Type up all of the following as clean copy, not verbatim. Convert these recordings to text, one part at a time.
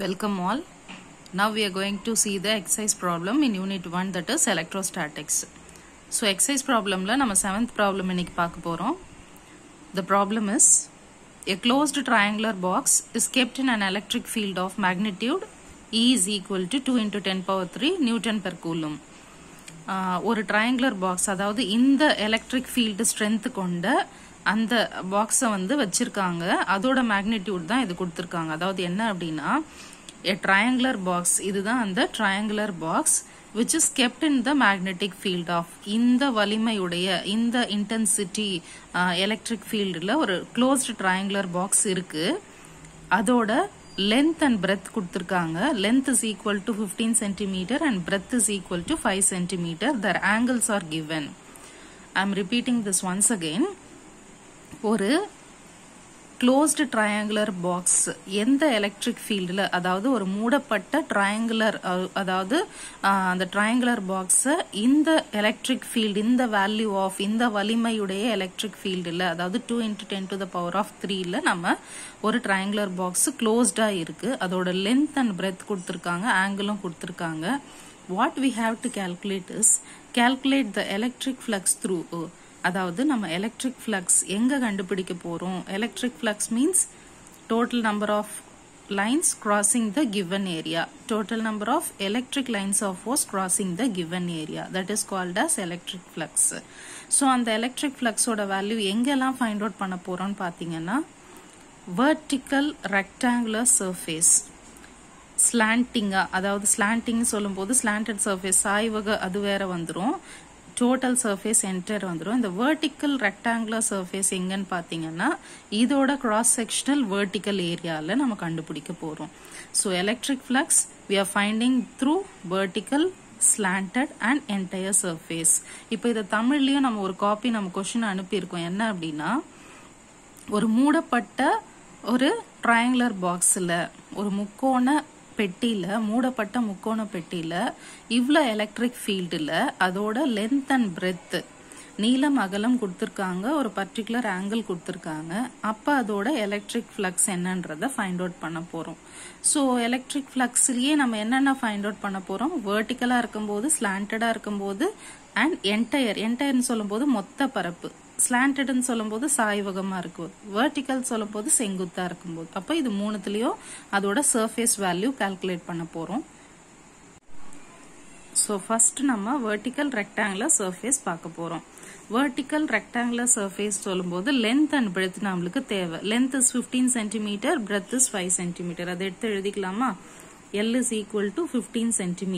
Welcome all. Now we are going to see the exercise problem in unit 1, that is electrostatics. So exercise problem la nama 7th problem இன்னைக்கு பார்க்க போறோம். The problem is a closed triangular box is kept in an electric field of magnitude E is equal to 2 into 10 power 3 Newton per coulomb. ஒரு triangular box அதாவது இந்த electric field strength கொண்ட அந்த பாக்ஸை வந்து வச்சிருக்காங்க. அதோட மேக்னிடியூட் தான் இது கொடுத்துருக்காங்க. அதாவது என்ன அப்படின்னா a triangular box, இதுதான் அந்த triangular box which is kept in the magnetic field of, இந்த வலிமையுடைய இந்த intensity electric fieldல ஒரு closed triangular box இருக்கு. அதோட length and breadth கொடுத்துருக்காங்க. Length is equal to 15 cm and breadth is equal to 5 cm. Their angles are given. I am repeating this once again. ஒரு closed triangular box எந்த electric fieldல, அதாவது ஒரு மூடப்பட்ட triangular, அதாவது அந்த triangular box இந்த electric field, இந்த value of, இந்த வலிமையுடைய electric fieldல, அதாவது 2 into 10 to the power of 3ல நம்ம ஒரு triangular box closed இருக்கு. அதோட length and breadth கொடுத்திருக்காங்க, angle கொடுத்திருக்காங்க. What we have to calculate is calculate the electric flux through. அதாவது நம்ம electric flux எங்க கண்டுபிடிக்க போறோம்? Electric flux means total number of lines crossing the given area. Total number of electric lines of force crossing the given area. That is called as electric flux. So அந்த electric flux ஓட value எங்கெல்லாம் find out பண்ண போறோம்னு பாத்தீங்கன்னா vertical rectangular surface. Slanting, அதாவது slanting சொல்லும்போது slanted surface சாய்வக அது வேற வந்துரும். total surface center வந்துரும். இந்த vertical rectangular surface எங்கன்னு பாத்தீங்கன்னா இதோட cross sectional vertical areaல நம்ம கண்டுபிடிக்க போறோம். So electric flux we are finding through vertical, slanted and entire surface. இப்போ இத தமிழ்லயும் நம்ம ஒரு காப்பி நம்ம क्वेश्चन அனுப்பி இருக்கோம். என்ன அப்படின்னா ஒரு மூடப்பட்ட ஒரு triangular boxல, ஒரு முக்கோண பெட்டியில, மூடப்பட்ட முக்கோண பெட்டியில இவ்ளோ எலக்ட்ரிக் ஃபீல்டுல அதோட லென்த் அண்ட் பிரெத், நீளம் அகலம் கொடுத்திருக்காங்க, ஒரு பர்டிகுலர் ஆங்கிள் கொடுத்திருக்காங்க. அப்ப அதோட எலக்ட்ரிக் ஃப்ளக்ஸ் என்னன்றத ஃபைண்ட் அவுட் பண்ண போறோம். சோ எலக்ட்ரிக் ஃப்ளக்ஸ்லயே நம்ம என்னென்ன ஃபைண்ட் அவுட் பண்ண போறோம்? வெர்டிகலா இருக்கும்போது, ஸ்லாண்டடா இருக்கும்போது அண்ட் என்டையர்னு சொல்லும்போது மொத்த பரப்பு, ஸ்லாண்டட்னு சொல்லும்போது சாய்வகமா இருக்கும், வெர்டிகல் சொல்லும்போது செங்குத்தா இருக்கும்போது. அப்ப இது மூணுத்துலயும் அதோட சர்ஃபேஸ் வேல்யூ கால்குலேட் பண்ண போறோம். சோ ஃபர்ஸ்ட் நம்ம வெர்டிகல் ரெக்டாங்குலர் சர்ஃபேஸ் பார்க்க போறோம். வெர்டிகல் ரெக்டாங்குலர் சர்ஃபேஸ் சொல்லும்போது லென்த் அண்ட் பிரெத் நம்மளுக்கு தேவை. Length is 15 cm, breadth is 5 cm. அதை எடுத்து எழுதிக்கலாமா? L is equal to 15 cm.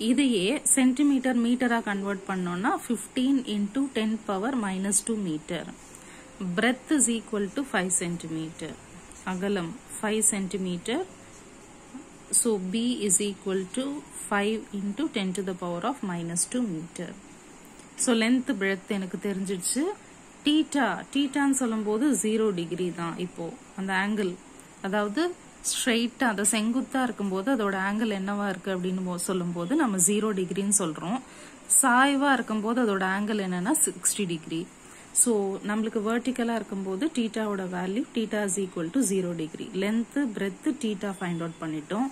இதையே சென்டிமீட்டர் மீட்டரா கன்வெர்ட் பண்ணோம்னா 15 into 10 power minus 2 meter. Breadth is equal to 5 cm. அகலம் 5 cm. So B is equal to 5 into 10 to the power of minus 2 meter. So length breadth எனக்கு தெரிஞ்சிடுச்சு. தீட்டான்னு சொல்லும்போது 0 degree தான். இப்போ அந்த angle, அதாவது ஸ்ட்ரெயிட்டா அந்த செங்குத்தா இருக்கும்போது அதோட ஆங்கிள் என்னவா இருக்கு அப்படின்னு சொல்லும்போது நம்ம 0 டிகிரின்னு சொல்றோம். சாய்வா இருக்கும்போது அதோட ஆங்கிள் என்னன்னா 60 டிகிரி. சோ நம்மளுக்கு வெர்டிகலா இருக்கும்போது தீட்டாவோட value theta is equal to 0 degree. Length, breadth, theta find out பண்ணிட்டோம்.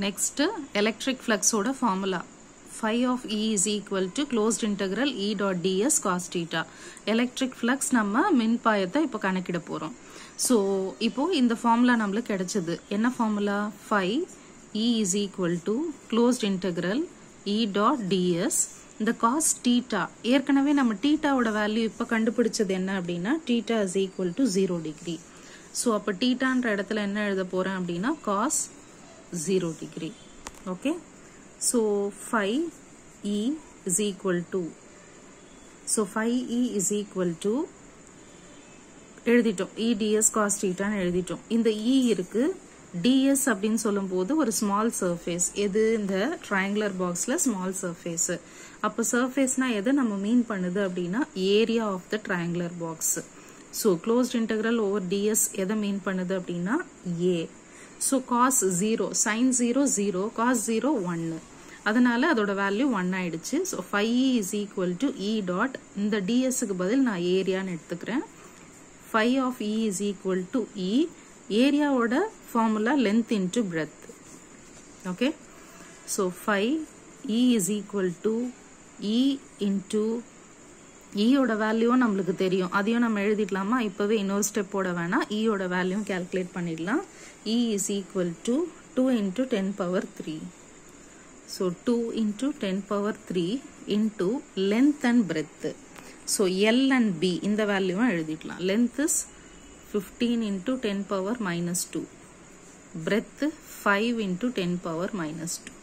நெக்ஸ்ட் எலக்ட்ரிக் ஃப்ளக்ஸோட formula. phi of E is equal to closed integral E dot ds cos theta. Electric flux நம்ம மின்பாயத்தை இப்போ கணக்கிட போறோம். சோ இப்போ இந்த ஃபார்முலா நம்மளுக்கு கிடைச்சது. என்ன formula? phi E is equal to closed integral E dot ds. இந்த cos theta, ஏற்கனவே நம்ம தீட்டாவோட வேல்யூ இப்போ கண்டுபிடிச்சது என்ன அப்படின்னா theta is equal to 0 degree. So அப்ப தீட்டான்ற இடத்துல என்ன எழுத போறேன் அப்படின்னா cos 0 degree. Okay. So phi E is equal to, so phi E is equal to எழுதிட்டோம், E ds cos theta எழுதிட்டோம். இந்த E இருக்கு, ds அப்படின்னு சொல்லும்போது ஒரு ஸ்மால் சர்ஃபேஸ். எது? இந்த ட்ரையாங்குலர் பாக்ஸ்ல ஸ்மால் சர்ஃபேஸ். அப்ப சர்ஃபேஸ்னா எது நம்ம மீன் பண்ணுது அப்படின்னா area of the triangular box. So closed integral over ds எதை மீன் பண்ணுது அப்படின்னா A. So cos 0, sin 0 0, cos 0 1. அதனால அதோட வேல்யூ 1 ஆயிடுச்சு. So phi E is equal to E dot, இந்த ds க்கு பதில் நான் ஏரியான்னு எடுத்துக்கிறேன். Phi of E is equal to E ஏரியாவோட formula length into breadth. Okay, so 5E is equal to E into ஈயோட வேல்யூவும் நம்மளுக்கு தெரியும், அதையும் நம்ம எழுதிடலாமா? இப்போவே இன்னொரு ஸ்டெப் போட வேணாம், ஈயோட வேல்யூவும் கால்குலேட் பண்ணிடலாம். E is equal to 2 into 10 power 3. So 2 into 10 power 3 into length and breadth. So L and B இந்த வேல்யூவும் எழுதிடலாம். Length is 15 into 10 power minus 2. Breadth 5 into 10 power minus 2.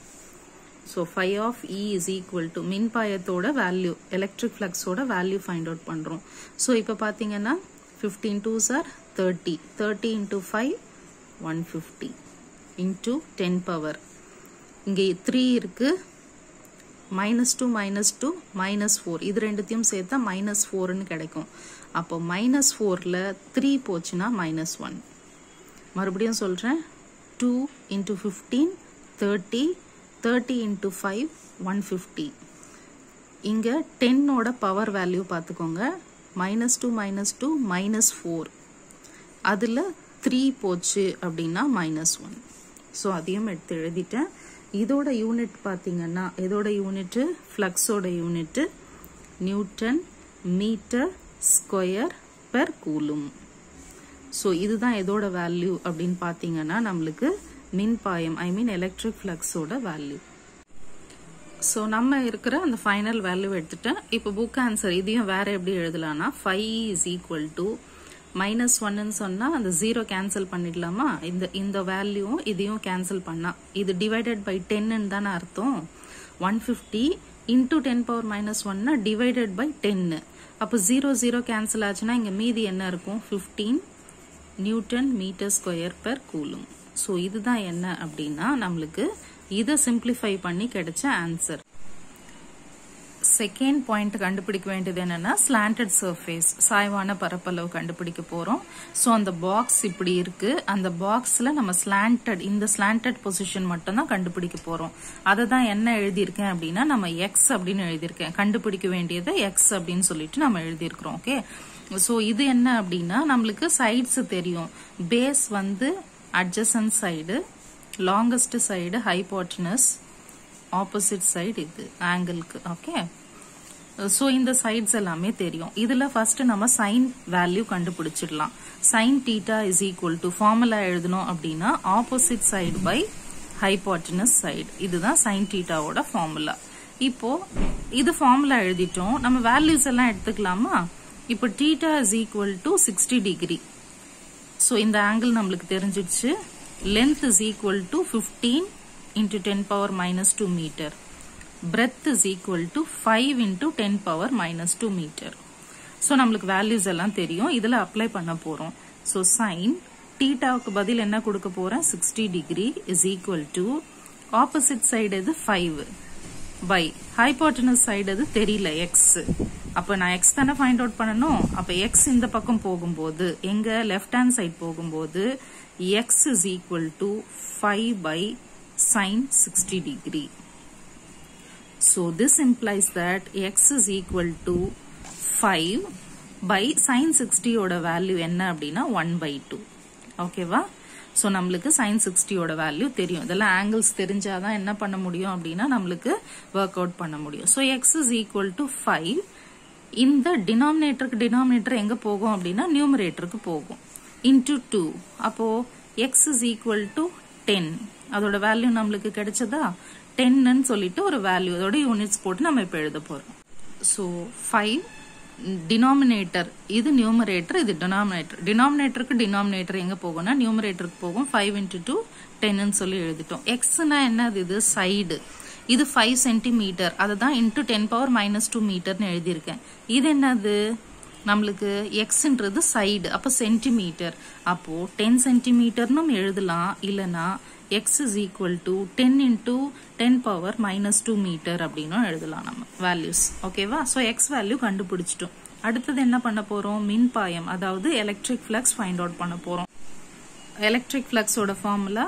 So phi of E is equal to மின்பாயத்தோட value, electric ஃப்ளக்ஸோட value find out பண்றோம். So இப்போ பார்த்தீங்கன்னா 15 2s are 30. 30 into 5 150 into 10 power. இங்கே 3 இருக்கு, -2 -2 -4, இது ரெண்டுத்தையும் சேர்த்தா -4ன்னு கிடைக்கும். அப்போ -4ல 3 போச்சுன்னா -1. மறுபடியும் சொல்றேன், 2 into 15 30, 30 into 5 150. இங்க 10 ஓட பவர் வேல்யூ பார்த்துக்கோங்க, -2 -2 -4, அதுல 3 போச்சு அப்படின்னா -1. ஸோ அதையும் எடுத்து எழுதிட்டேன். இதோட யூனிட் பார்த்தீங்கன்னா, இதோட யூனிட் ஃப்ளக்ஸோட unit newton metre square per coulomb. So இதுதான் இதோட வேல்யூ அப்படின்னு பார்த்தீங்கன்னா நம்மளுக்கு மின்பாயம், ஐ மீன் எலக்ட்ரிக் ஃப்ளக்ஸோட வேல்யூ. ஸோ நம்ம இருக்கிற அந்த ஃபைனல் வேல்யூ எடுத்துட்டேன். இப்போ புக் ஆன்சர் இதையும் வேற எப்படி எழுதலாம்னா 5 is equal to -1ன்னு சொன்னா அந்த 0 கேன்சல் பண்ணிடலாமா? இந்த வேல்யூவும் இதையும் கேன்சல் பண்ணா இது டிவைடட் பை 10ன்னு தானே அர்த்தம். 150 into 10 power -1னா டிவைடட் பை 10. அப்போ 0 0 கேன்சல் ஆச்சுன்னா இங்க மீதி என்ன இருக்கும்? 15 newton metre square per coulomb. So இதுதான் என்ன அப்படின்னா நம்மளுக்கு இதை சிம்பிளிஃபை பண்ணி கிடைச்ச ஆன்சர். செகண்ட் பாயிண்ட் கண்டுபிடிக்க வேண்டியது என்னன்னா ஸ்லாண்டட் சர்ஃபேஸ், சாய்வான பரப்பளவு கண்டுபிடிக்க போறோம். ஸோ அந்த பாக்ஸ் இப்படி இருக்கு, அந்த பாக்ஸ்ல நம்ம ஸ்லாண்டட், இந்த ஸ்லாண்டட் பொசிஷன் மட்டும் தான் கண்டுபிடிக்க போறோம். அதை தான் என்ன எழுதியிருக்கேன் அப்படின்னா நம்ம எக்ஸ் அப்படின்னு எழுதியிருக்கேன். கண்டுபிடிக்க வேண்டியதை எக்ஸ் அப்படின்னு சொல்லிட்டு நம்ம எழுதியிருக்கிறோம். ஓகே, ஸோ இது என்ன அப்படின்னா நம்மளுக்கு சைட்ஸ் தெரியும். பேஸ் வந்து adjacent side, longest side hypotenuse, opposite side இது ஆங்கிளுக்கு. ஓகே, ஸோ இந்த சைட்ஸ் எல்லாமே தெரியும். இதுல ஃபர்ஸ்ட் நம்ம சைன் வேல்யூ கண்டுபிடிச்சிடலாம். Sine theta is equal to formula எழுதணும் அப்படின்னா opposite side by hypotenuse side, இதுதான் சைன் தீட்டாவோட ஃபார்முலா. இப்போ இது ஃபார்முலா எழுதிட்டோம், நம்ம வேல்யூஸ் எல்லாம் எடுத்துக்கலாமா? இப்போ theta is equal to 60 degree. So இந்த ஆங்கிள் நம்மளுக்கு தெரிஞ்சிடுச்சு. Length is equal to 15 into 10 power minus 2 meter. Breadth is equal to 5 into 10 power minus 2 meter. So நம்மளுக்கு வேல்யூஸ் எல்லாம் தெரியும், இதுல அப்ளை பண்ண போறோம். So sin தீட்டாவுக்கு பதில் என்ன கொடுக்க போறேன்? 60 degree is equal to opposite side எது 5 by hypotenuse side எது தெரியல x. அப்ப நான் x தானே ஃபைண்ட் அவுட் பண்ணணும். அப்ப x இந்த பக்கம் போகும்போது, எங்க லெஃப்ட் ஹேண்ட் சைட் போகும்போது x is equal to 5 by sin 60 degree. So this implies that x is equal to 5 by sin 60 ஓட வேல்யூ என்ன அப்படின்னா 1/2. ஓகேவா? ஸோ நம்மளுக்கு sin 60 ஓட வேல்யூ தெரியும். இதெல்லாம் ஆங்கிள்ஸ் தெரிஞ்சாதான் என்ன பண்ண முடியும் அப்படின்னா நம்மளுக்கு ஒர்க் அவுட் பண்ண முடியும். So x is equal to 5. இந்த டினாமினேட்டருக்கு எங்க போகும் அப்படின்னா நியூமரேட்டருக்கு போகும். into 2. அப்போ x is equal to 10. அதோட வேல்யூ நம்மளுக்கு கிடைச்சதா? 10ன்னு சொல்லிட்டு ஒரு வேல்யூ, அதோட யூனிட்ஸ் போட்டு நம்ம இப்ப எழுத போறோம். ஸோ 5 டினாமினேட்டர், இது நியூமரேட்டர், இது டினாமினேட்டர். டினாமினேட்டருக்கு எங்க போகும்னா நியூமரேட்டருக்கு போகும். 5 into 2 10ன்னு சொல்லி எழுதிட்டோம். எக்ஸ்னா என்னது? இது சைடு, இது 5 சென்டிமீட்டர், அதுதான் இன்டூ 10 power minus 2 மீட்டர்னு எழுதியிருக்கேன். இது என்னது? நம்மளுக்கு எக்ஸ்ன்றது சைடு, அப்ப சென்டிமீட்டர். அப்போ 10 சென்டிமீட்டர்னும் எழுதலாம், இல்லனா x is equal to 10 into 10 power minus 2 meter அப்படின்னும் எழுதலாம் நம்ம வேல்யூஸ். ஓகேவா? ஸோ எக்ஸ் வேல்யூ கண்டுபிடிச்சிட்டோம். அடுத்தது என்ன பண்ண போறோம்? மின்பாயம், அதாவது எலக்ட்ரிக் ஃபிளக்ஸ் ஃபைண்ட் அவுட் பண்ண போறோம். எலக்ட்ரிக் ஃபிளக்ஸோட formula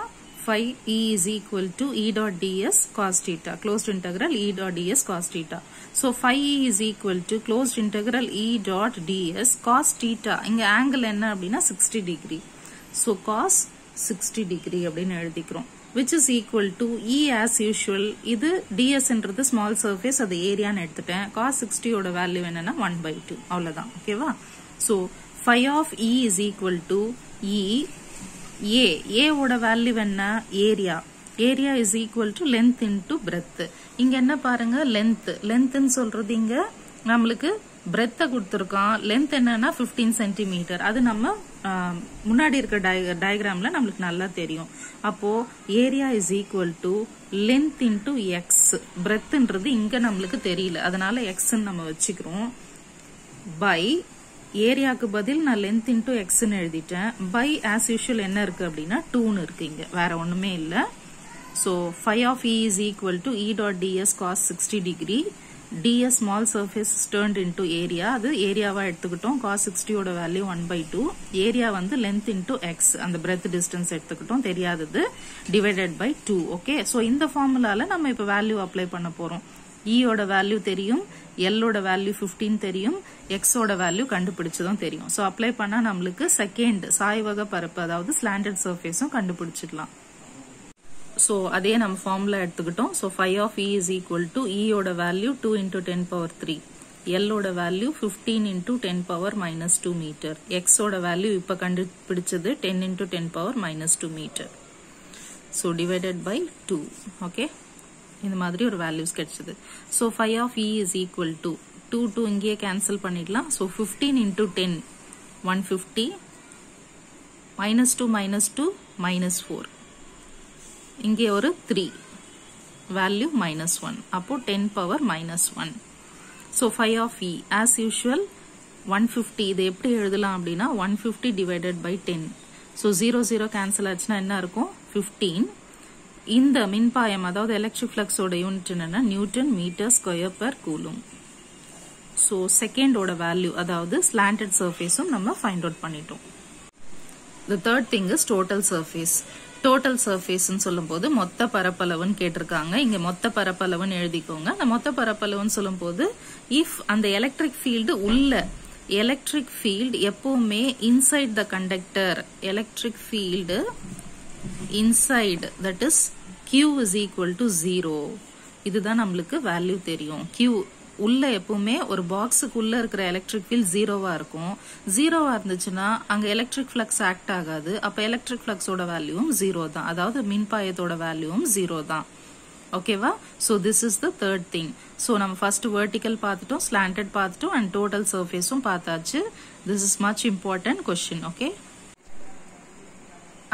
5E is equal to E dot ds cos theta, closed integral E dot ds cos theta. So 5E is equal to closed integral E dot ds cos theta. இங்க angle என்ன அப்படின்னா 60 degree. So cos 60 degree அப்படின்னு எழுதிக்கிறோம், which is equal to E as usual. இது ds என்றது small surface, அது ஏரியான்னு எடுத்துட்டேன். cos 60 ஓட வேல்யூ என்னன்னா 1/2. அவ்வளவுதான். ஓகேவா? So phi of E is equal to E A ஓட வேல்யூ என்ன? Area. Area is equal to length into breadth. இங்க என்ன பாருங்க, லென்த்னு சொல்றது இங்க நம்மளுக்கு breadth கொடுத்திருக்கான். லென்த் என்னன்னா 15 சென்டிமீட்டர். அது நம்ம முன்னாடி இருக்க டயக்ராம்ல நம்மளுக்கு நல்லா தெரியும். அப்போ area is equal to length into x. breadthன்றது இங்க நம்மளுக்கு தெரியல, அதனால x நம்ம வச்சுக்கிறோம். by ஏரியாக்கு பதில் நான் length into x ன்னு எழுதிட்டேன். by as usual என்ன இருக்கு அப்படின்னா 2ன்னு இருக்கு, இங்க வேற ஒண்ணுமே இல்ல. So phi of E is equal to E dot ds cos 60 degree. ds small surface is turned into area. அது ஏரியாவா எடுத்துக்கிட்டோம். cos 60 ஓட வேல்யூ 1/2. ஏரியா வந்து length into x, அந்த breadth distance எடுத்துக்கிட்டோம், தெரியாதது, divided by 2. ஓகே, சோ இந்த ஃபார்முலால நம்ம இப்ப வேல்யூ அப்ளை பண்ண போறோம். E ஓட வேல்யூ தெரியும், L ஓட வேல்யூ 15 தெரியும், X ஓட வேல்யூ கண்டுபிடிச்சதும் தெரியும். சோ அப்ளை பண்ணா நம்மளுக்கு செகண்ட் சாய்வக பரப்பு, அதாவது slanted surfaceம் கண்டுபிடிச்சிடலாம். So அதே நம்ம ஃபார்முலா எடுத்துக்கிட்டோம். So phi of E is equal to E ஓட வேல்யூ 2 into 10 power 3, L ஓட value 15 into 10 power minus 2 meter, X ஓட வேல்யூ இப்ப கண்டுபிடிச்சது 10 into 10 power minus 2 meter. So divided by 2. Okay, இந்த மாதிரி ஒரு வேல்யூஸ் கிடைச்சது. So phi of E is equal to 2 இங்கேயே கேன்சல் பண்ணிடலாம். So 15 into 10 150 minus 2 minus 4, இங்கே ஒரு 3 வேல்யூ -1, அப்போ 10 power -1. So phi of E as usual 150. இது எப்படி எழுதலாம் அப்படின்னா 150 divided by 10. So 0 கேன்சல் ஆச்சுன்னா என்ன இருக்கும்? 15. இந்த மின்பாயம், அதாவது எலக்ட்ரிக் ஃப்ளக்ஸ் ஓட யூனிட் என்னன்னா newton metre square per coulomb. So second ஓட வேல்யூ, அதாவது slanted surfaceம் நம்ம ஃபைண்ட் அவுட் பண்ணிட்டோம். The third thing is total surface. Total சர்ஃபேஸ்ன்னு சொல்லும் போது மொத்த பரப்பளவுன்னு கேட்டிருக்காங்க. இங்க மொத்த பரப்பளவுன்னு எழுதிக்கோங்க. அந்த மொத்த பரப்பளவுன்னு சொல்லும் போது இஃப் அந்த எலக்ட்ரிக் ஃபீல்டு உள்ள, எலக்ட்ரிக் ஃபீல்டு எப்பவுமே inside the conductor, electric field inside, that is Q is equal to 0. இதுதான் நம்மளுக்கு வேல்யூ தெரியும். Q உள்ள எப்பவுமே ஒரு பாக்ஸுக்குள்ள இருக்கிற எலக்ட்ரிக் ஃபீல்ட் ஜீரோவா இருக்கும். ஜீரோவா இருந்துச்சுன்னா அங்க எலக்ட்ரிக் ஃபிளக்ஸ் ஆக்ட் ஆகாது. அப்ப எலக்ட்ரிக் ஃபிளக்ஸோட வேல்யூவும் 0 தான், அதாவது மின்பாயத்தோட வேல்யூவும் 0 தான். ஓகேவா? So this is the third thing. So நம்ம ஃபர்ஸ்ட் வெர்டிகல் பார்த்துட்டோம், ஸ்லாண்டட் பார்த்துட்டோம், அண்ட் டோட்டல் சர்ஃபேஸும் பார்த்தாச்சு. This is much important question. Okay,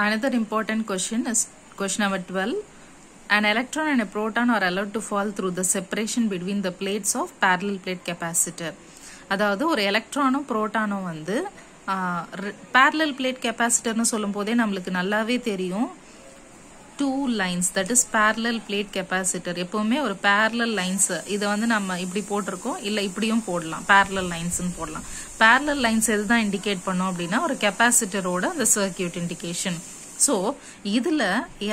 another important question is question number 12. An electron and a proton are allowed to fall through the separation between the plates of parallel plate capacitor. அதாவது ஒரு எலக்ட்ரானும் புரோட்டானும் வந்து parallel plate capacitorனு சொல்லும் போதே நம்மளுக்கு நல்லாவே தெரியும். 2 lines, that is parallel plate capacitor. எப்பவுமே ஒரு parallel lines, இதை வந்து நம்ம இப்படி போட்டிருக்கோம், இல்ல இப்படியும் போடலாம், parallel linesன்னு போடலாம். parallel lines எதுதான் இண்டிகேட் பண்ணோம் அப்படின்னா ஒரு கெப்பாசிட்டரோட அந்த சர்க்கியூட் இண்டிகேஷன். சோ இதுல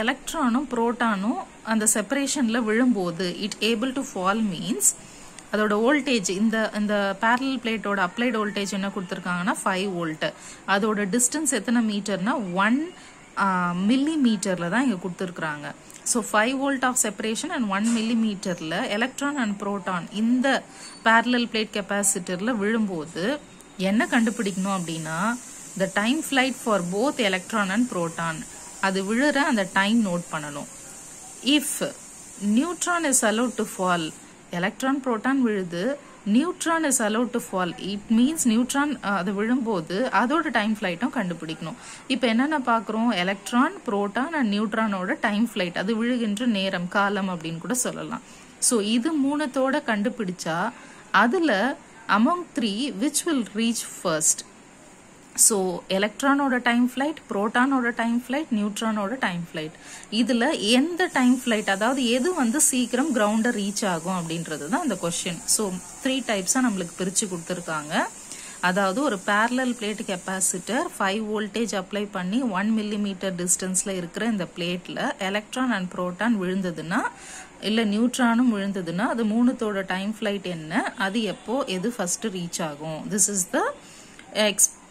எலக்ட்ரானும் புரோட்டானும் அந்த செப்பரேஷன்ல விழும்போது it able to fall means அதோட வோல்டேஜ், இந்த parallel பிளேட்டோட அப்ளைட் வோல்டேஜ் என்ன கொடுத்திருக்காங்கன்னா 5 வோல்ட். அதோட டிஸ்டன்ஸ் எத்தனை மீட்டர்னா 1 மில்லிமீட்டர்ல தான் இங்க கொடுத்திருக்காங்க. So 5 volt of separation and 1 millimeterல electron and proton இந்த parallel plate capacitorல விழும்போது என்ன கண்டுபிடிக்கணும் அப்படின்னா the time flight for both electron and proton, அது விழுற அந்த டைம் நோட் பண்ணணும். if neutron is allowed to fall, electron proton விழுது, neutron is allowed to fall, it means neutron அது விழும்போது அதோட டைம் ஃபிளைட்டும் கண்டுபிடிக்கணும். இப்போ என்னென்ன பார்க்குறோம், எலக்ட்ரான், புரோட்டான் அண்ட் நியூட்ரானோட டைம் ஃபிளைட், அது விழுகின்ற நேரம், காலம் அப்படின்னு கூட சொல்லலாம். ஸோ இது மூணுத்தோட கண்டுபிடிச்சா அதில் among 3 which will reach first? So எலக்ட்ரானோட டைம் ஃபிளைட், புரோட்டானோட டைம் ஃபிளைட், நியூட்ரானோட டைம் ஃபிளைட், இதுல எந்த டைம் ஃபிளைட், அதாவது எது வந்து சீக்கிரம் கிரவுண்டை ரீச் ஆகும் அப்படின்றது தான் அந்த கொஸ்டின். ஸோ 3 டைப்ஸா நம்மளுக்கு பிரிச்சு கொடுத்துருக்காங்க. அதாவது ஒரு parallel plate capacitor 5 voltage apply பண்ணி 1 millimeter டிஸ்டன்ஸ்ல இருக்கிற இந்த பிளேட்ல எலக்ட்ரான் அண்ட் புரோட்டான் விழுந்ததுன்னா, இல்ல நியூட்ரானும் விழுந்ததுன்னா அது மூணுத்தோட டைம் ஃபிளைட் என்ன, அது எப்போ, எது ஃபர்ஸ்ட் ரீச் ஆகும். This is the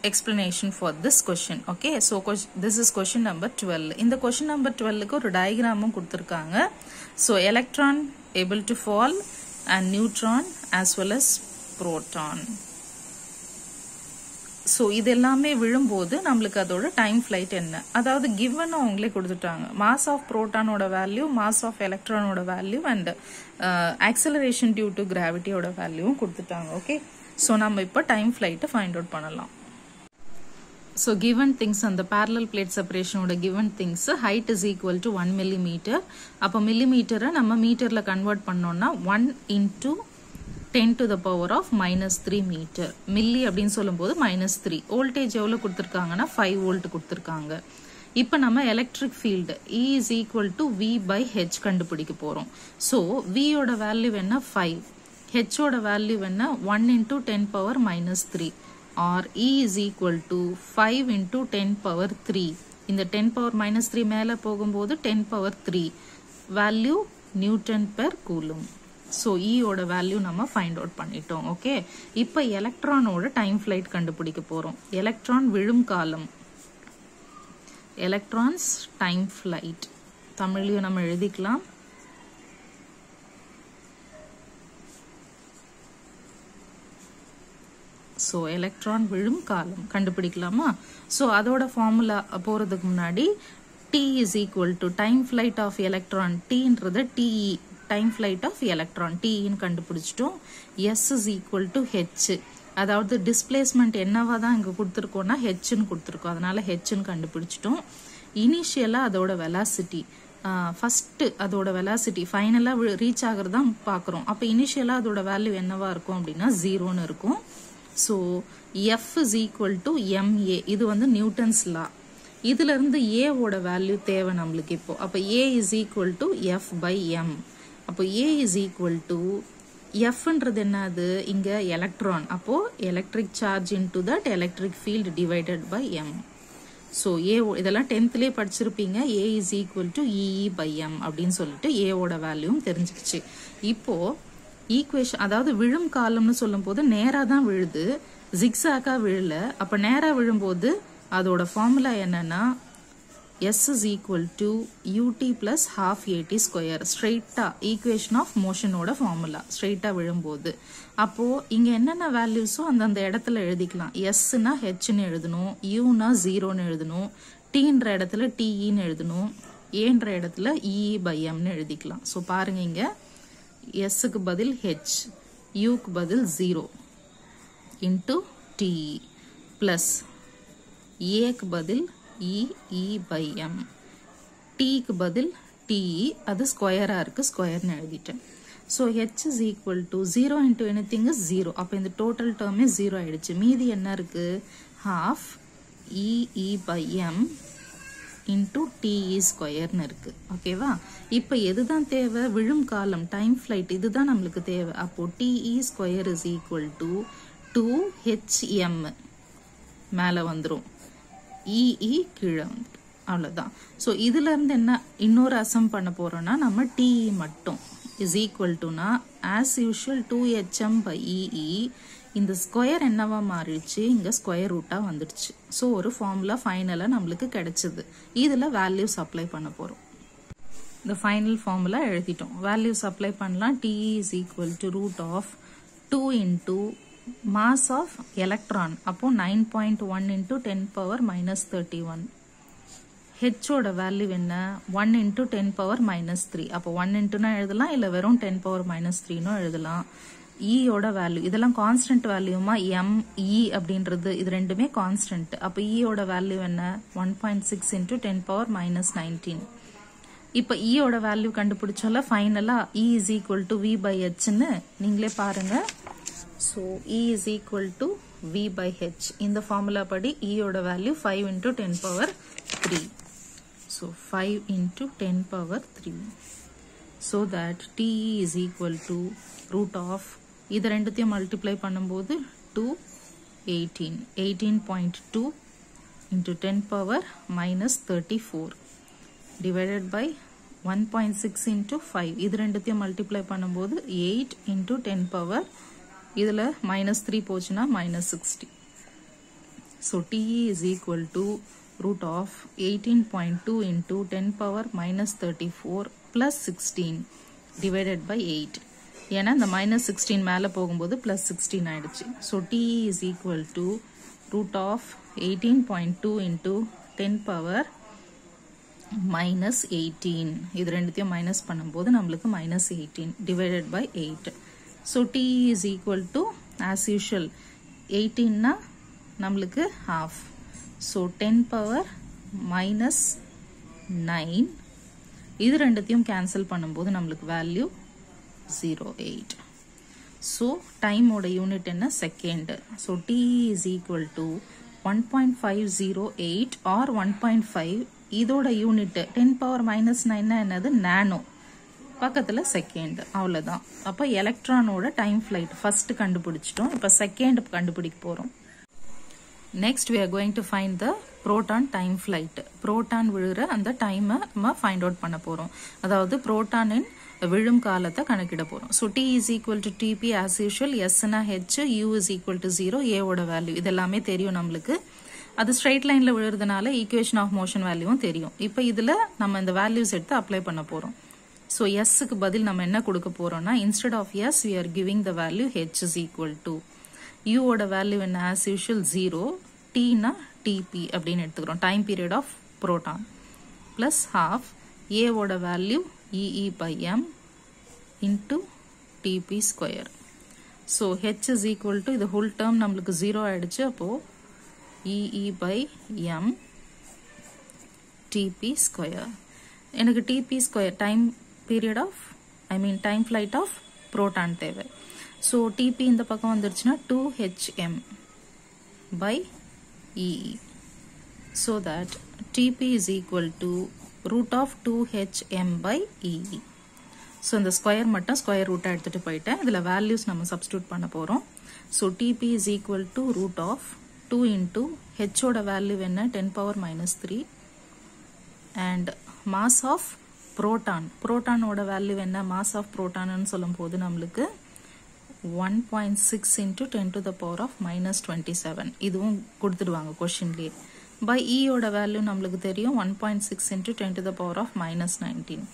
explanation for this question. Okay, so this is question number 12. In the question number 12 ku ஒரு diagram கொடுத்திருக்காங்க. So electron able to fall and neutron as well as proton. So இது எல்லாமே விழும்போது நம்மளுக்கு அதோட time flight என்ன, அதாவது given அவங்களே கொடுத்துட்டாங்க. mass of proton ஓட value, mass of electron ஓட value and acceleration due to gravity ஓட value கொடுத்துட்டாங்க. Okay, so நம்ம இப்போ டைம் ஃப்ளைட் ஃபைண்ட் அவுட் பண்ணலாம். So given things on the parallel plate separation oda given things height is equal to 1 millimeter. அப்போ millimeter நம்ம மீட்டர்ல convert பண்ணோம்னா 1 into 10 to the power of minus 3 meter. Milli அப்படின்னு சொல்லும்போது minus 3. Voltage எவ்வளவு கொடுத்திருக்காங்கன்னா 5 volt கொடுத்திருக்காங்க. இப்போ நம்ம electric field E is equal to V by H கண்டுபிடிக்க போறோம். So V ஓட வேல்யூ என்ன 5, H ஓட வேல்யூ என்ன 1 into 10 power minus 3. or E is equal to 5 into 10 power 3. இந்த 10 power minus 3 மேல போகும்போது 10 power 3 value Newton per coulomb. So E ஓட வேல்யூ நம்ம ஃபைண்ட் அவுட் பண்ணிட்டோம். ஓகே, இப்போ எலக்ட்ரானோட டைம் ஃப்ளைட் கண்டுபிடிக்க போறோம். எலக்ட்ரான் விழும் காலம், எலக்ட்ரான்ஸ் டைம் ஃப்ளைட் தமிழ்லயும் நம்ம எழுதிக்கலாம். So electron விழும் காலம் கண்டுபிடிக்கலாமா? So அதோட ஃபார்முலா போறதுக்கு முன்னாடி T is equal to time flight of electron. T ன்றது TE, time flight of electron. TE ன்னு கண்டுபிடிச்சிட்டோம். S is equal to H. அதாவது டிஸ்பிளேஸ்மெண்ட் என்னவா தான் இங்க கொடுத்திருக்கோம்னா H ன்னு கொடுத்திருக்கோம். அதனால H ன்னு கண்டுபிடிச்சிட்டோம். இனிஷியலா அதோட வெலாசிட்டி, ஃபர்ஸ்ட் அதோட வெலாசிட்டி ஃபைனலா ரீச் ஆகுறதா பாக்குறோம். அப்ப இனிஷியலா அதோட வேல்யூ என்னவா இருக்கும் அப்படின்னா 0ன்னு இருக்கும். So F is equal to ma. இது வந்து நியூட்டன்ஸ் லா. இதுல இருந்து A ஓட வேல்யூ தேவை நம்மளுக்கு இப்போ. அப்ப A is equal to F by m. அப்போ A is equal to F ன்றது என்னது இங்க எலக்ட்ரான். அப்போ electric charge into that electric field divided by m. So A இதெல்லாம் 10th லயே படிச்சிருப்பீங்க. A is equal to EE by m அப்படின்னு சொல்லிட்டு A ஓட வேல்யூவும் தெரிஞ்சுக்கிச்சு. இப்போ ஈக்குவேஷன், அதாவது விழும் காலம்னு சொல்லும் போது நேரா தான் விழுது, ஜிக்ஸாக்கா விழல. அப்ப நேரா விழும்போது அதோட ஃபார்முலா என்னன்னா S is equal to ut plus half at square. ஸ்ட்ரெயிட்டா ஈக்குவேஷன் ஆஃப் மோஷனோட ஃபார்முலா ஸ்ட்ரெயிட்டா விழும்போது. அப்போ இங்க என்னென்ன வேல்யூஸோ அந்த இடத்துல எழுதிக்கலாம். Sனா Hன்னு எழுதணும், Uனா 0ன்னு எழுதணும், Tன்ற இடத்துல TEன்னு எழுதணும், Aன்ற இடத்துல EE by mன்னு எழுதிக்கலாம். ஸோ பாருங்க, இங்க Sக்கு பதில் H, Uக்கு பதில் 0 into TE plus Aக்கு பதில் EE by m, Tக்கு பதில் TE, அது ஸ்கொயரா இருக்கு, ஸ்கொயர்னு எழுதிட்டேன். So H is equal to 0 into anything is 0. அப்ப இந்த டோட்டல் டேர்மே 0 ஆயிடுச்சு. மீதி என்ன இருக்கு, half EE by m into TE ஸ்கொயர்னு இருக்கு. ஓகேவா? இப்ப எதுதான் தேவை, விழும் காலம் டைம் ஃபிளைட், இதுதான் நம்மளுக்கு தேவை. அப்போ TE square is equal to 2HM மேல வந்துரும், EE கீழே வந்துரும். அவ்வளவுதான். சோ இதுல இருந்து என்ன இன்னொரு அசம் பண்ண போறோம்னா நம்ம TE மட்டும் is equal to னா as usual 2HM by EE. இந்த ஸ்கொயர் என்னவா மாறிடுச்சு, இங்க ஸ்கொயர் ரூட்டா வந்துடுச்சு. சோ ஒரு ஃபார்முலா ஃபைனலா நம்மளுக்கு கிடைச்சது. இதுல வேல்யூஸ் அப்ளை பண்ண போறோம். இந்த ஃபைனல் ஃபார்முலா எழுதிட்டோம். வேல்யூஸ் அப்ளை பண்ணலாம். TE is equal to root of 2 into mass of electron. அப்போ 9.1 into 10 power minus 31. H ஓட வேல்யூ என்ன 1 into 10 power minus 3. அப்போ 1 intoனா எழுதலாம், இல்ல வெறும் 10 power minus 3னோ எழுதலாம். E ஓட வேல்யூ, இதெல்லாம் கான்ஸ்டன்ட் வேல்யூமா, M E அப்படின்றது இது ரெண்டுமே கான்ஸ்டன்ட். அப்ப E ஓட வேல்யூ என்ன 1.6 into 10 power minus 19. இப்ப E ஓட வேல்யூ கண்டுபிடிச்சால ஃபைனலா E is equal to V by H ன்னு நீங்களே பாருங்க. So E is equal to V by H. இந்த ஃபார்முலா படி E ஓட value 5 into 10 power 3. So 5 into 10 power 3. So that TE is equal to root of, இது ரெண்டுத்தையும் multiply பண்ணும்போது 218, 18.2 into 10 power minus 34 divided by 1.6 into 5. இது ரெண்டுத்தையும் multiply பண்ணும்போது 8 into 10 power, இதுல minus 3 போச்சுன்னா minus 60. So TE is equal to root of 18.2 into 10 power minus 34 plus 16 divided by 8. ஏன்னா இந்த minus 16 மேல போகும்போது plus 16 ஆயிடுச்சு. So TE is equal to root of 18.2 into 10 power minus 18. இது ரெண்டுத்தையும் மைனஸ் பண்ணும்போது நம்மளுக்கு minus 18 divided by 8. So TE is equal to as usual 18 na நம்மளுக்கு half. So 10 power minus 9. இது ரெண்டுத்தையும் கேன்சல் பண்ணும்போது நம்மளுக்கு வேல்யூ 08. So time ஓட யூனிட் என்ன second. So TE is equal to 1.508 or 1.5. இதோட யூனிட் 10 power minus 9 என்னது நானோ, பக்கத்துல செகண்ட், அவ்வளவுதான். அப்ப எலக்ட்ரானோட டைம் ஃபிளைட் ஃபர்ஸ்ட் கண்டுபிடிச்சிட்டோம். இப்ப செகண்ட் கண்டுபிடிக்க போறோம். Next we are going to find the proton time flight. proton விழுற அந்த டைமை நம்ம find out பண்ண போறோம். அதாவது புரோட்டானின் விழும் காலத்தை கணக்கிட போறோம். So T is equal to TP as usual. S na H, U is equal to 0. A ஓட வேல்யூ இதெல்லாமே தெரியும் நம்மளுக்கு. அது ஸ்ட்ரைட் லைன்ல விழுறதுனால ஈக்குவேஷன் ஆஃப் மோஷன் வேல்யூவும் தெரியும். இப்போ இதுல நம்ம இந்த வேல்யூஸ் எடுத்து அப்ளை பண்ண போறோம். So S க்கு பதில் நம்ம என்ன கொடுக்க போறோம்னா, instead of S we are giving the value H is equal to U ஓட வேல்யூ என்ன as usual 0, T na TP அப்படின்னு எடுத்துக்கிறோம், time period of proton, plus half A ஓட value EE by M into TP square. So H is equal to இது whole term நம்மளுக்கு 0 ஆயிடுச்சு. அப்போ EE by M TP square. எனக்கு TP square time period of time flight of proton தேவை. So TP இந்த பக்கம் வந்துருச்சுன்னா 2HM by EE. So that TP is equal to root of 2HM by EE. So இந்த square மட்டும் square ரூட்டை எடுத்துட்டு போயிட்டேன். இதில் வேல்யூஸ் நம்ம சப்ஸ்டியூட் பண்ண போகிறோம். So TP is equal to root of 2 into H ஓட வேல்யூ என்ன 10 power minus 3 and mass of proton. புரோட்டானோட வேல்யூ என்ன, மாஸ் ஆஃப் புரோட்டான்னு சொல்லும் போது நம்மளுக்கு 1.6 into 10 to the power of minus 27. இதுவும் கொடுத்துடுவாங்க கொஸ்டின்லேயே. பை E ஓட வேல்யூ நம்மளுக்கு தெரியும் 1.6 into 10 to the power of minus 19.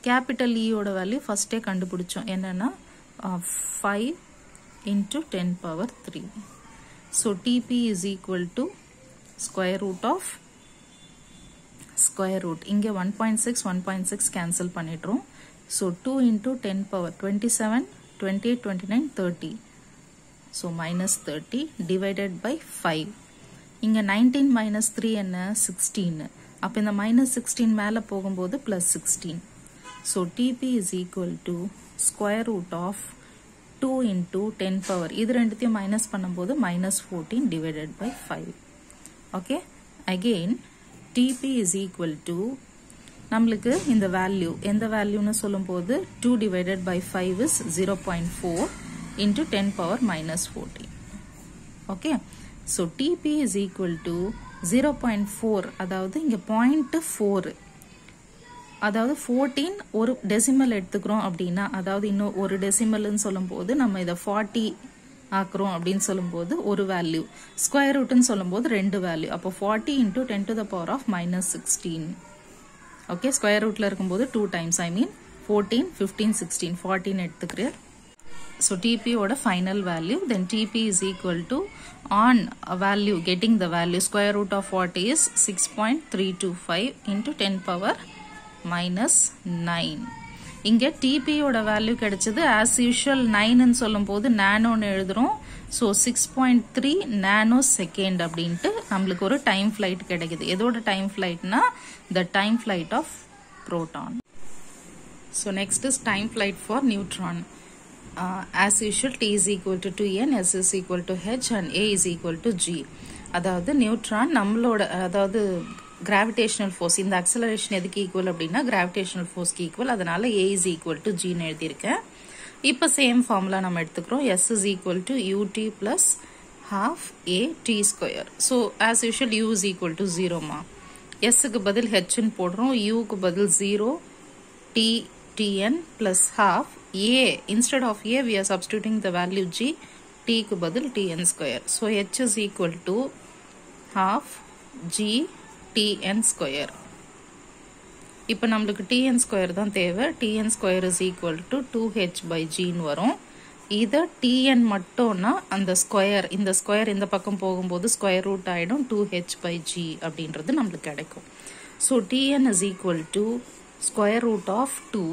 Capital E ஓட வேல்யூ ஃபர்ஸ்டே கண்டுபிடிச்சோம், என்னன்னா 5 into 10 power 3. So TP is equal to square root of square root. இங்க 1.6 1.6 cancel பண்ணிடுறோம். So 2 into 10 power 27, 28, 29, 30. So minus 30 divided by 5. இங்க 19 minus 3 என்ன 16. அப்ப இந்த minus 16 மேல போகும்போது plus 16. So TP is equal to square root of 2 into 10 power. இது ரெண்டுத்தையும் மைனஸ் பண்ணும்போது minus 14 divided by 5. Okay. Again TP is equal to நம்மளுக்கு இந்த வேல்யூ எந்த வேல்யூன்னு சொல்லும் போது 2 divided by 5 is 0.4 into 10 power minus 14. Okay. So TP is equal to 0.4. அதாவது இங்க 0.4, அதாவது 14 ஒரு டெசிமல் எடுத்துக்கிறோம் அப்படின்னா, அதாவது இன்னும் ஒரு டெசிமல்னு சொல்லும் போது நம்ம இதை 40 ஆக்குறோம் அப்படின்னு சொல்லும் போது ஒரு வேல்யூ, ஸ்கொயர் ரூட்னு சொல்லும் போது ரெண்டு வேல்யூ. அப்போ 40 into 10 to the power of minus 16. Okay, square ரூட்ல இருக்கும்போது 2 times, 14, 15, 16, 14 எடுத்துக்கிறேன். So TP ஓட final value, then TP is equal to on value, getting the value, square root of 40 is 6.325 into 10 power minus 9. இங்க TP ஓட value கிடைச்சது as usual 9 ன்னு சொல்லும் போது நானோன்னு எழுதுறோம். So 6.3 நானோ செகண்ட் அப்படின்ட்டு நம்மளுக்கு ஒரு டைம் ஃபிளைட் கிடைக்குது. எதோட time ஃபிளைட்னா the time flight of proton. So next is time flight for neutron. As usual T is equal to 2n, S is equal to h and A is equal to g. அதாவது neutron நம்மளோட, அதாவது gravitational force, இந்த acceleration எதுக்கு equal அப்படின்னா gravitational ஃபோர்ஸ்க்கு equal, அதனால A is equal to g ன்னு எழுதியிருக்கேன். இப்போ சேம் ஃபார்முலா நம்ம எடுத்துக்கிறோம். S is equal to ut plus half a t square. So as usual u is equal to 0 மா. S க்கு பதில் h ன்னு போடுறோம், u க்கு பதில் 0, t tn plus half a. Instead of a we are substituting the value g, t க்கு பதில் tn square. So h is equal to half g tn square. இப்போ நம்மளுக்கு tn square தான் தேவை. tn square is equal to 2h by g ன்னு வரும். இதை tn மட்டும்னா அந்த ஸ்கொயர், இந்த ஸ்கொயர் இந்த பக்கம் போகும்போது ஸ்கொயர் ரூட் ஆகிடும் 2h by g அப்படின்றது நம்மளுக்கு கிடைக்கும். So tn is equal to square root of 2,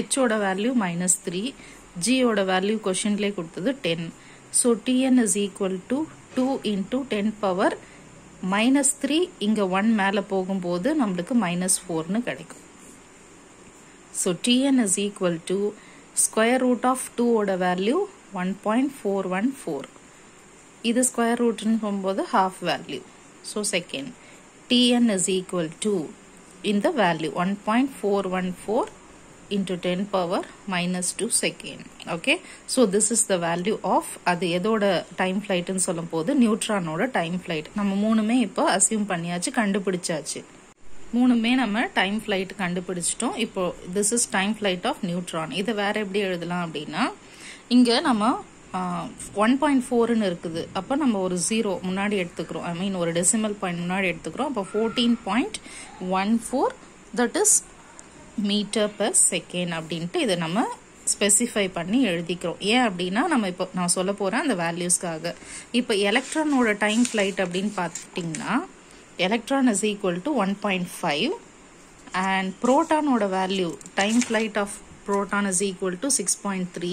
h ஓட வேல்யூ -3, g ஓட வேல்யூ கொஷின்லேயே கொடுத்தது 10. So tn is equal to 2 into 10 power -3, இங்கே 1 மேலே போகும்போது நம்மளுக்கு -4ன்னு கிடைக்கும். So tn is equal to square root of 2 ஓட வேல்யூ 1.414. இது ஸ்கொயர் ரூட்னு போகும்போது half value. So second tn is equal to இந்த value 1.414 into 10 power -2 second. Okay, so this is the value of அது எதோட டைம் ஃபிளைட்னு சொல்லும் போது நியூட்ரானோட டைம் ஃபிளைட். நம்ம மூணுமே இப்போ அசியூம் பண்ணியாச்சு, கண்டுபிடிச்சாச்சு. மூணுமே நம்ம டைம் ஃபிளைட் கண்டுபிடிச்சிட்டோம். இப்போ this is time flight of neutron. இதை வேற எப்படி எழுதலாம் அப்படின்னா, இங்கே நம்ம 1.4ன்னு இருக்குது. அப்போ நம்ம ஒரு 0 முன்னாடி எடுத்துக்கிறோம், ஐ மீன் ஒரு டெசிமல் பாயிண்ட் முன்னாடி எடுத்துக்கிறோம். அப்போ 14.14 that is metre per second அப்படின்ட்டு இதை நம்ம ஸ்பெசிஃபை பண்ணி எழுதிக்கிறோம். ஏன் அப்படின்னா நம்ம இப்போ நான் சொல்ல போகிறேன் அந்த வேல்யூஸ்க்காக. இப்போ எலக்ட்ரானோட டைம் ஃபிளைட் அப்படின்னு பார்த்துட்டிங்கன்னா electron is equal to 1.5 and protonோட value time flight of proton is equal to 6.3.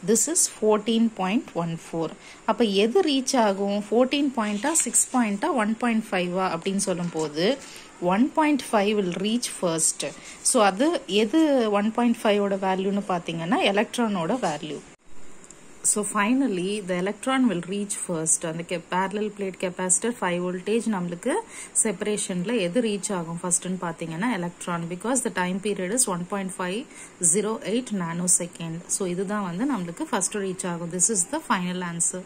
this is 14.14. அப்ப எது ரீச் ஆகும்? 14 பாயிண்டா 6 பாயிண்டா 1.5 அப்படின்னு சொல்லும் போது 1.5 will reach first. so அது எது 1.5 ஓட வேல்யூன்னு பார்த்தீங்கன்னா எலக்ட்ரானோட value. So finally the electron will reach first. அந்த parallel plate capacitor 5 voltage நம்மளுக்கு separationல எது reach ஆகும் firstன்னு பார்த்தீங்கன்னா electron, because the time period is 1.508 nanosecond. so இதுதான் வந்து நம்மளுக்கு first reach ஆகும். This is the final answer.